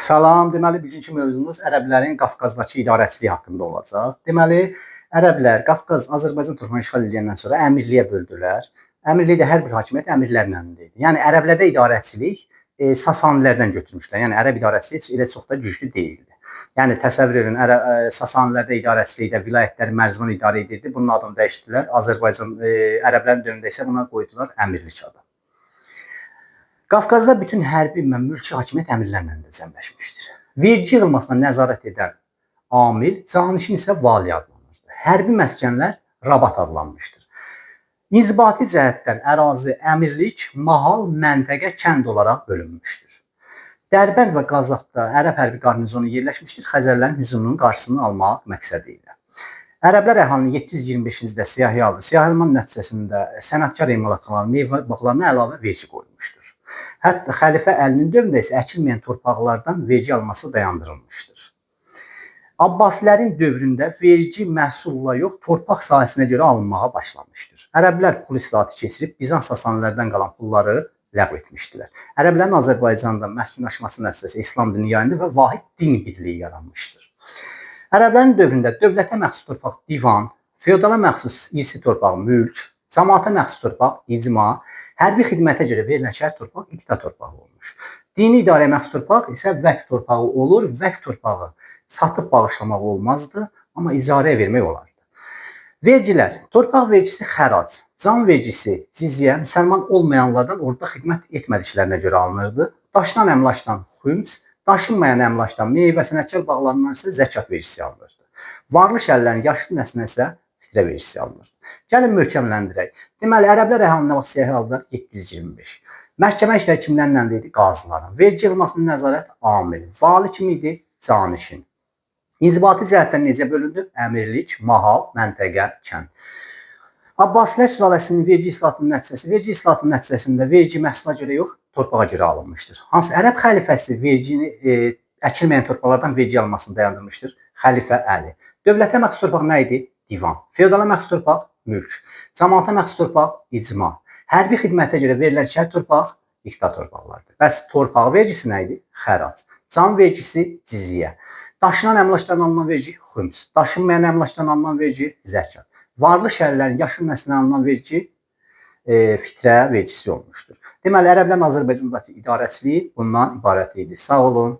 Salam, deməli bugünkü mövzumuz ərəblərin Qafqazdakı idarəçiliyi haqqında olacaq. Deməli, ərəblər Qafqaz Azərbaycan torpağını işğal edəndən sonra əmirliyə böldülər. Əmirlikdə hər bir hakimiyyət əmirlərlə idi. Yəni ərəblərdə idarəçilik Sasanilərdən götürmüşlər. Yəni ərəb idarəçiliyi elə çox da güclü deyildi. Yəni təsəvvür edin, Sasanilərdə idarəçilikdə vilayətlər mərziban idarə edirdi. Bunun adını dəyişdilər. Ərəblərin dövründə isə buna qoydular əmirlik adı. Qafqazda bütün hərbi və mülki hakimiyyət əmirlərlə də cəmləşmişdir. Vergi yığılmasına nəzarət edən amil, canişin isə vali adlanırdı. Hərbi məskənlər Rabat adlanmışdır. İnzibati cəhətdən ərazi əmirlik, mahal, məntəqə, kənd olaraq bölünmüşdür. Dərbənd və Qazaxda ərəb hərbi qarnizonu yerləşmişdir, Xəzərlərin hücumunun qarşısını almaq məqsədi ilə. Ərəblər əhalini 725-ci ildə siyahıya aldı. Siyahılamanın nəticəsində sənətkar emalatxanaların meyvə bağlarına əlavə vergi qoyulmuşdur. Hətta xəlifə Əlinin dövründə isə əkilməyən torpaqlardan vergi alması dayandırılmışdır. Abbasilərin dövründə vergi məhsulla yox, torpaq sahəsinə görə alınmağa başlamışdır. Ərəblər pul islahatı keçirib Bizans Sasanilərdən qalan pulları ləğv etmişdilər. Ərəblərin Azərbaycanda məskunlaşması nəticəsində İslam dini yayıldı və vahid din birliyi yaranmışdır. Ərəblərin dövründə dövlətə məxsus torpaq divan, feodala məxsus irsi torpaq mülk, cəmaata məxsus torpaq icma, hərbi xidmətə görə verilən şəhər torpaq iqta torpağı olmuş. Dini idarəyə məxsus torpaq isə vəqf torpağı olur. Vəqf torpağı satıb bağışlamaq olmazdı, amma icarəyə vermək olardı. Vergilər, torpaq vergisi xərac, can vergisi cizyə, müsəlman olmayanlardan orada xidmət etmədiklərinə görə alınırdı. Daşınan əmlakdan xüms, daşınmayan əmlakdan meyvə sənətkar bağlarından isə zəkat vergisi alınırdı. Varlı şəhərlərin yaşlı nəslinə isə fitrə vergisi alınır. Gəlin möhkəmləndirək. Deməli, ərəblər əhalini nə vaxt siyahıya aldılar? 725. Məhkəmə işləri kimlərlə idi? Qazıların. Vergi yığılmasının nəzarət amili. Vali kim idi? Canişin. İnzibati cəhətdən necə bölündü? Əmirlik, mahal, məntəqə, kənd. Abbasilər sülaləsinin vergi islahatının nəticəsində vergi məhsula görə yox, torpağa görə alınmışdır. Hansı ərəb xəlifəsi vergini əkilməyən torpaqlardan vergi alınmasını dayandırmışdır? Xəlifə Əli. Dövlətə məxsus torpaq nə idi? Divan. Feodala məxsus torpaq mülk. Cəmaata məxsus torpaq icma. Hərbi xidmətə görə verilən şəhər torpaq iqta torpaqlardır. Bəs torpaq vergisi nə idi? Xərac. Can vergisi cizyə. Daşınan əmlakdan alınan vergi xüms. Daşınmayan əmlakdan alınan vergi zəkat. Varlı şəhərlərin yaşlı nəslinə alınan vergi fitrə vergisi olmuşdur. Deməli, ərəblərin Azərbaycandakı idarəçiliyi bundan ibarət idi. Sağ olun.